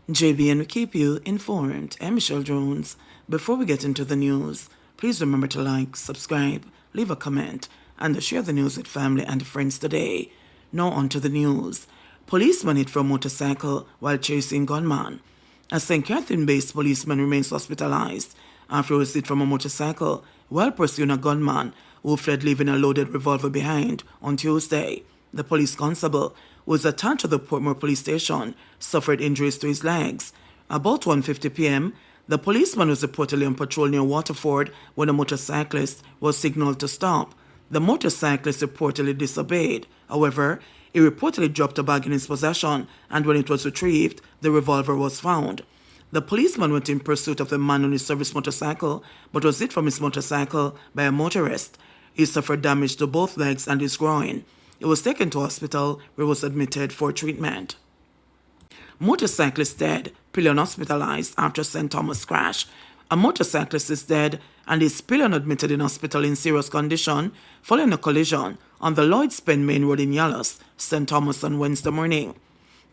JBNN will keep you informed. I'm Michelle Jones. Before we get into the news, please remember to like, subscribe, leave a comment, and share the news with family and friends today. Now on to the news. Policeman hit from motorcycle while chasing gunman. A St. Catherine-based policeman remains hospitalized after he was hit from a motorcycle while pursuing a gunman who fled leaving a loaded revolver behind on Tuesday. The police constable, who was attached to the Portmore police station, suffered injuries to his legs. About 1:50 p.m., the policeman was reportedly on patrol near Waterford when a motorcyclist was signaled to stop. The motorcyclist reportedly disobeyed. However, he reportedly dropped a bag in his possession, and when it was retrieved, the revolver was found. The policeman went in pursuit of the man on his service motorcycle, but was hit from his motorcycle by a motorist. He suffered damage to both legs and his groin. He was taken to hospital where he was admitted for treatment. Motorcyclist dead, pillion hospitalized after St. Thomas crash. A motorcyclist is dead and his pillion admitted in hospital in serious condition following a collision on the Lloyds Penn Main Road in Yallas, St. Thomas on Wednesday morning.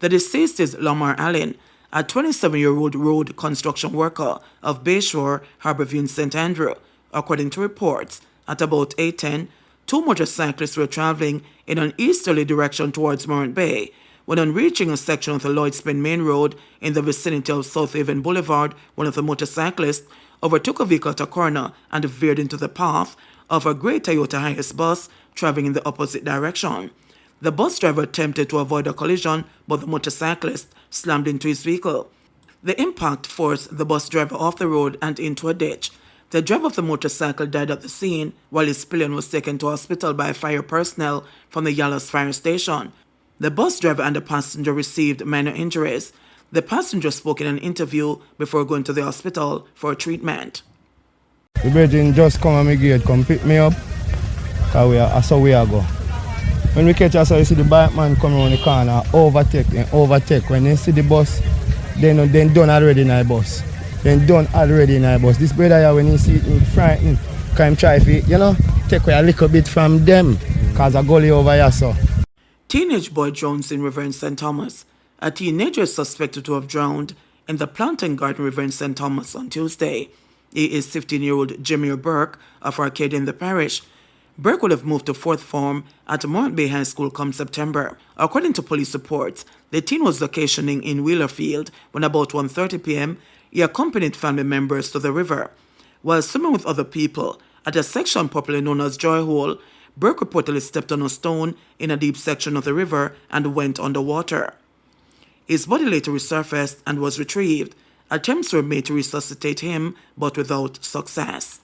The deceased is Lamar Allen, a 27-year-old road construction worker of Bayshore, Harborview in St. Andrew. According to reports, at about 8:10, two motorcyclists were traveling in an easterly direction towards Morant Bay. When on reaching a section of the Lloyds Penn Main Road in the vicinity of South Haven Boulevard, one of the motorcyclists overtook a vehicle at a corner and veered into the path of a grey Toyota Hiace bus traveling in the opposite direction. The bus driver attempted to avoid a collision, but the motorcyclist slammed into his vehicle. The impact forced the bus driver off the road and into a ditch. The driver of the motorcycle died at the scene, while his pillion was taken to hospital by fire personnel from the Yallas fire station. The bus driver and the passenger received minor injuries. The passenger spoke in an interview before going to the hospital for treatment. The brethren just come on my gate, come pick me up, because that's how we are go. When we catch us, you see the bike man come around the corner, overtake. When they see the bus, then done already in the bus. This brother here, when he see him frightened, come try to, take away a little bit from them, because a gully over here, so. Teenage boy drowns in river in St. Thomas. A teenager is suspected to have drowned in the Plantain Garden River in St. Thomas on Tuesday. He is 15-year-old Jameer Burke of Arcadia in the parish. Burke would have moved to fourth form at Morant Bay High School come September. According to police reports, the teen was vacationing in Wheelerfield when about 1:30 p.m. he accompanied family members to the river. While swimming with other people at a section popularly known as Joy Hole, Burke reportedly stepped on a stone in a deep section of the river and went underwater. His body later resurfaced and was retrieved. Attempts were made to resuscitate him, but without success.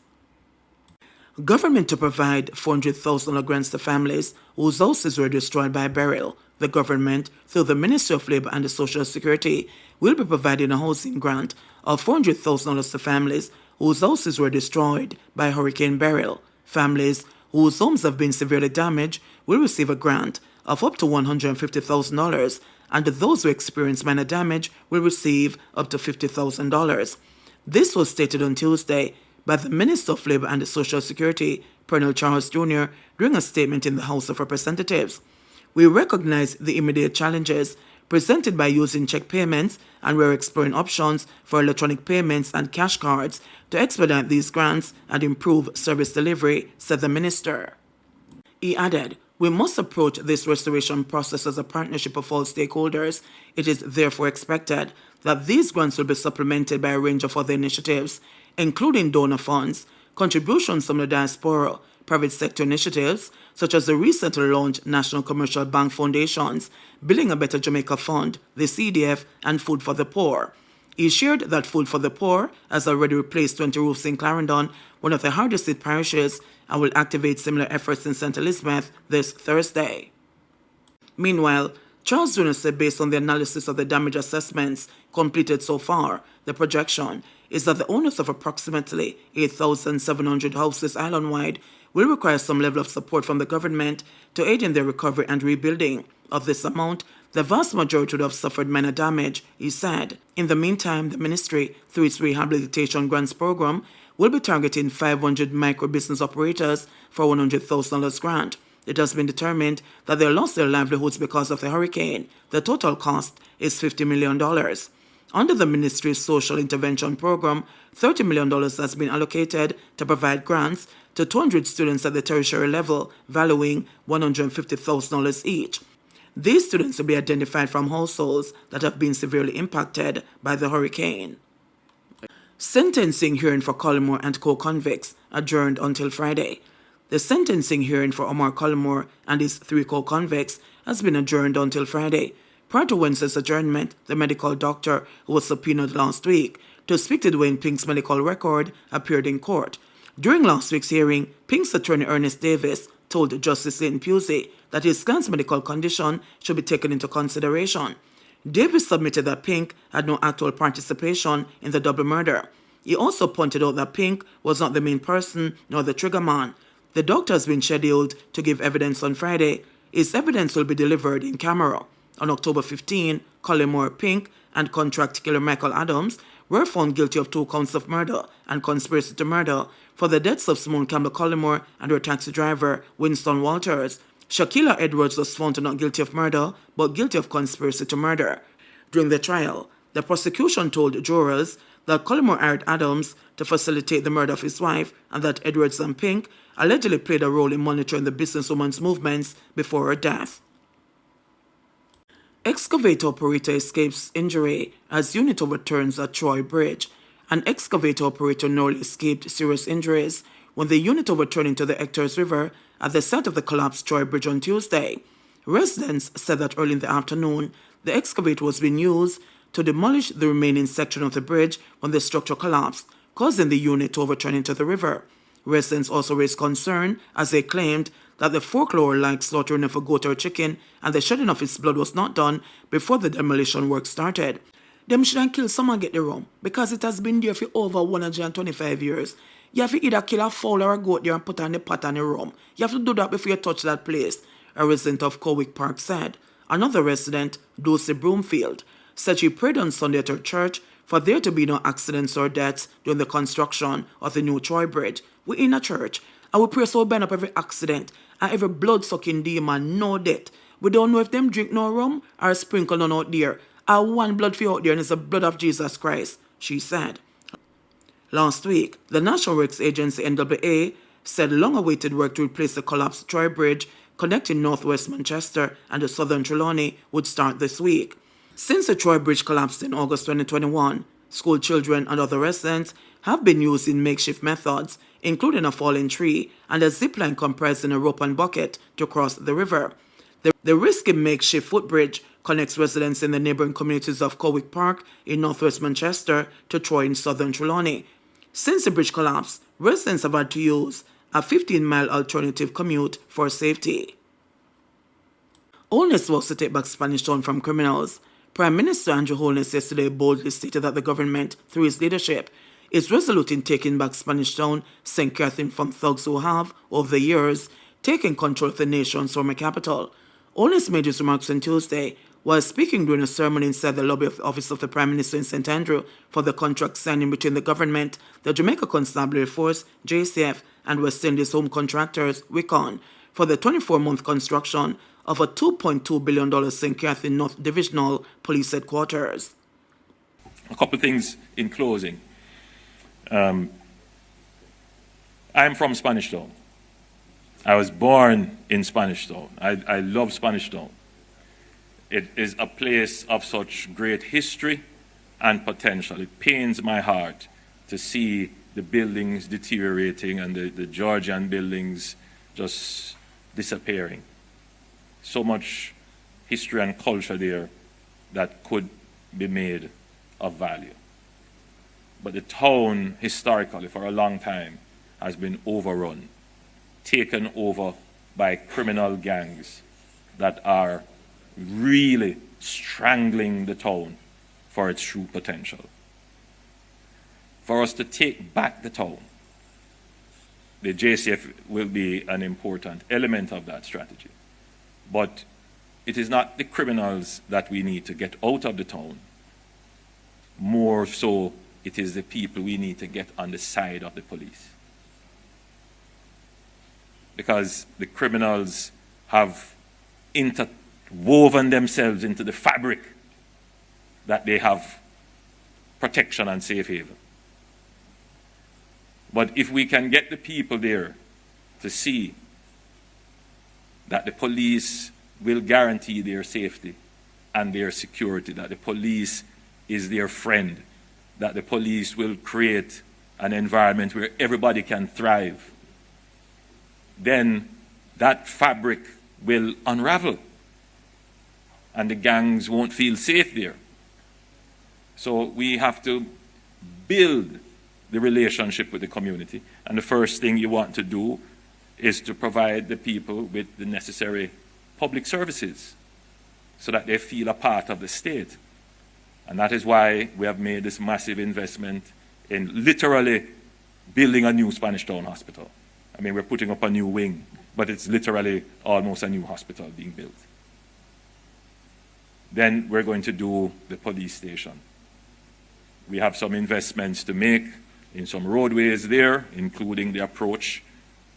Government to provide $400,000 grants to families whose houses were destroyed by burial. The government, through the Ministry of Labor and Social Security, will be providing a housing grant of $400,000 to families whose houses were destroyed by Hurricane Beryl. Families whose homes have been severely damaged will receive a grant of up to $150,000, and those who experience minor damage will receive up to $50,000. This was stated on Tuesday by the Minister of Labor and Social Security, Colonel Charles Jr., during a statement in the House of Representatives. We recognize the immediate challenges presented by using check payments, and we're exploring options for electronic payments and cash cards to expedite these grants and improve service delivery, said the minister. He added, "We must approach this restoration process as a partnership of all stakeholders. It is therefore expected that these grants will be supplemented by a range of other initiatives, including donor funds, contributions from the diaspora, private sector initiatives, such as the recently launched National Commercial Bank Foundations, Building a Better Jamaica Fund, the CDF, and Food for the Poor." He shared that Food for the Poor has already replaced 20 roofs in Clarendon, one of the hardest hit parishes, and will activate similar efforts in St. Elizabeth this Thursday. Meanwhile, Charles Jr. said based on the analysis of the damage assessments completed so far, the projection is that the owners of approximately 8,700 houses island-wide will require some level of support from the government to aid in their recovery and rebuilding. Of this amount, the vast majority would have suffered minor damage, he said. In the meantime, the ministry, through its Rehabilitation Grants Program, will be targeting 500 micro-business operators for $100,000 grant. It has been determined that they lost their livelihoods because of the hurricane. The total cost is $50 million. Under the ministry's social intervention program, $30 million has been allocated to provide grants to 200 students at the tertiary level, valuing $150,000 each. These students will be identified from households that have been severely impacted by the hurricane. Sentencing hearing for Collymore and co-convicts adjourned until Friday. The sentencing hearing for Omar Collymore and his 3 co-convicts has been adjourned until Friday. Prior to Wednesday's adjournment, the medical doctor who was subpoenaed last week to speak to Dwayne Pink's medical record appeared in court. During last week's hearing, Pink's attorney Ernest Davis told Justice Leighton Pusey that his client's medical condition should be taken into consideration. Davis submitted that Pink had no actual participation in the double murder. He also pointed out that Pink was not the main person nor the triggerman. The doctor has been scheduled to give evidence on Friday. His evidence will be delivered in camera. On October 15, Collymore, Pink, and contract killer Michael Adams were found guilty of 2 counts of murder and conspiracy to murder for the deaths of Simone Campbell Collymore and her taxi driver, Winston Walters. Shakila Edwards was found not guilty of murder, but guilty of conspiracy to murder. During the trial, the prosecution told jurors that Collymore hired Adams to facilitate the murder of his wife and that Edwards and Pink allegedly played a role in monitoring the businesswoman's movements before her death. Excavator operator escapes injury as unit overturns at Troy Bridge. An excavator operator narrowly escaped serious injuries when the unit overturned into the Hectors River at the site of the collapsed Troy Bridge on Tuesday. Residents said that early in the afternoon, the excavator was being used to demolish the remaining section of the bridge when the structure collapsed, causing the unit to overturn into the river. Residents also raised concern as they claimed that the folklore-like slaughtering of a goat or chicken and the shedding of its blood was not done before the demolition work started. Them shouldn't kill someone get the rum because it has been there for over 125 years. You have to either kill a fowl or a goat there and put on the pot and the rum. You have to do that before you touch that place, a resident of Cowick Park said. Another resident, Dulcie Broomfield, said she prayed on Sunday at her church for there to be no accidents or deaths during the construction of the new Troy Bridge. We're in a church, and we pray so we burn up every accident and every blood-sucking demon, no death. We don't know if them drink no rum or sprinkle none out there. Our one blood for out there and it's the blood of Jesus Christ, she said. Last week, the National Works Agency, NWA, said long-awaited work to replace the collapsed Troy Bridge connecting northwest Manchester and the southern Trelawney would start this week. Since the Troy Bridge collapsed in August 2021, school children and other residents have been using makeshift methods, including a fallen tree and a zipline comprising a rope and bucket to cross the river. The risky makeshift footbridge connects residents in the neighboring communities of Cowick Park in northwest Manchester to Troy in southern Trelawney. Since the bridge collapsed, residents have had to use a 15-mile alternative commute for safety. Holness vows to take back Spanish Town from criminals. Prime Minister Andrew Holness yesterday boldly stated that the government, through his leadership, is resolute in taking back Spanish Town, St. Catherine from thugs who have, over the years, taken control of the nation's former capital. Holness made his remarks on Tuesday while speaking during a ceremony inside the lobby of the office of the Prime Minister in St. Andrew for the contract signing between the government, the Jamaica Constabulary Force, JCF, and West Indies Home Contractors, WICON, for the 24-month construction of a $2.2 billion St. Catherine North Divisional Police Headquarters. A couple of things in closing. I'm from Spanish Town. I was born in Spanish Town. I love Spanish Town. It is a place of such great history and potential. It pains my heart to see the buildings deteriorating and the Georgian buildings just disappearing. So much history and culture there that could be made of value. But the town, historically, for a long time, has been overrun, taken over by criminal gangs that are really strangling the town for its true potential. For us to take back the town, the JCF will be an important element of that strategy. But it is not the criminals that we need to get out of the town. More so, it is the people we need to get on the side of the police. Because the criminals have interwoven themselves into the fabric that they have protection and safe haven. But if we can get the people there to see that the police will guarantee their safety and their security, that the police is their friend, that the police will create an environment where everybody can thrive, then that fabric will unravel and the gangs won't feel safe there. So we have to build the relationship with the community. And the first thing you want to do is to provide the people with the necessary public services so that they feel a part of the state. And that is why we have made this massive investment in literally building a new Spanish Town hospital. I mean, we're putting up a new wing, but it's literally almost a new hospital being built. Then we're going to do the police station. We have some investments to make in some roadways there, including the approach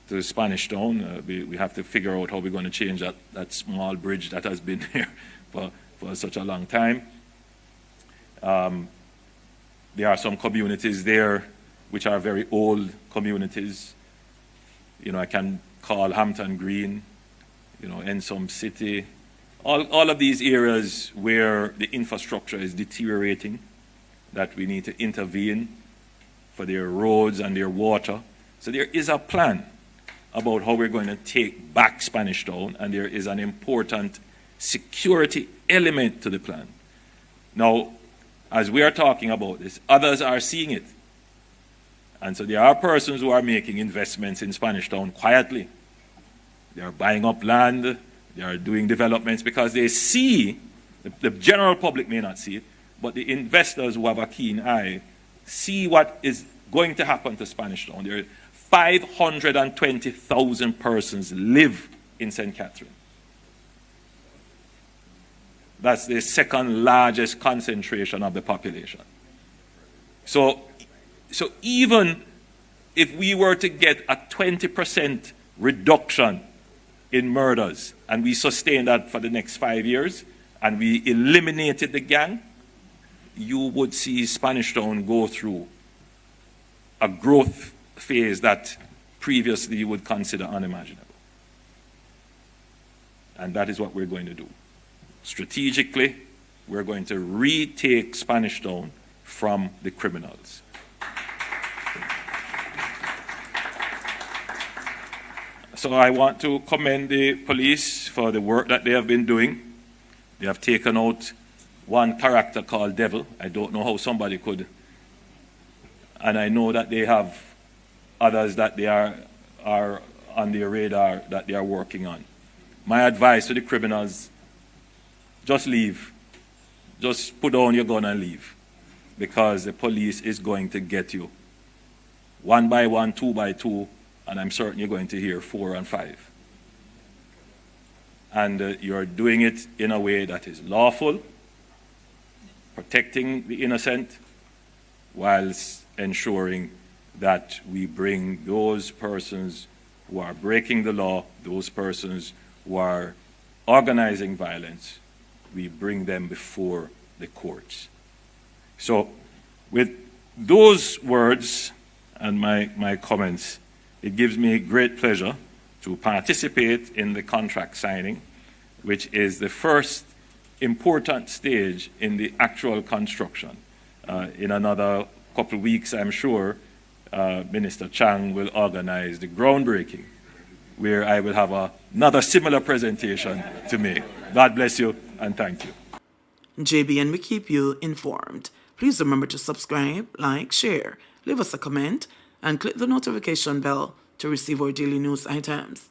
to Spanish Town. We have to figure out how we're going to change that small bridge that has been there for such a long time. There are some communities there which are very old communities. You know, I can call Hampton Green, you know, Ensom City, all of these areas where the infrastructure is deteriorating, that we need to intervene for their roads and their water. So there is a plan about how we're going to take back Spanish Town, and there is an important security element to the plan. Now, as we are talking about this, others are seeing it. And so there are persons who are making investments in Spanish Town quietly. They are buying up land, they are doing developments because they see, the general public may not see it, but the investors who have a keen eye see what is going to happen to Spanish Town. There are 520,000 persons live in St. Catherine. That's the second largest concentration of the population. So even if we were to get a 20% reduction in murders, and we sustain that for the next 5 years, and we eliminated the gang, you would see Spanish Town go through a growth phase that previously you would consider unimaginable. And that is what we're going to do. Strategically, we're going to retake Spanish Town from the criminals. So I want to commend the police for the work that they have been doing. They have taken out one character called Devil. I don't know how somebody could. And I know that they have others that they are on their radar that they are working on. My advice to the criminals, just leave. Just put down your gun and leave. Because the police is going to get you. 1 by 1, 2 by 2, and I'm certain you're going to hear 4 and 5. And you're doing it in a way that is lawful, protecting the innocent, whilst ensuring that we bring those persons who are breaking the law, those persons who are organizing violence, we bring them before the courts. So with those words and my comments, it gives me great pleasure to participate in the contract signing, which is the first important stage in the actual construction. In another couple of weeks, I'm sure, Minister Chang will organize the groundbreaking, where I will have another similar presentation to make. God bless you, and thank you. JBN will keep you informed. Please remember to subscribe, like, share, leave us a comment, and click the notification bell to receive our daily news items.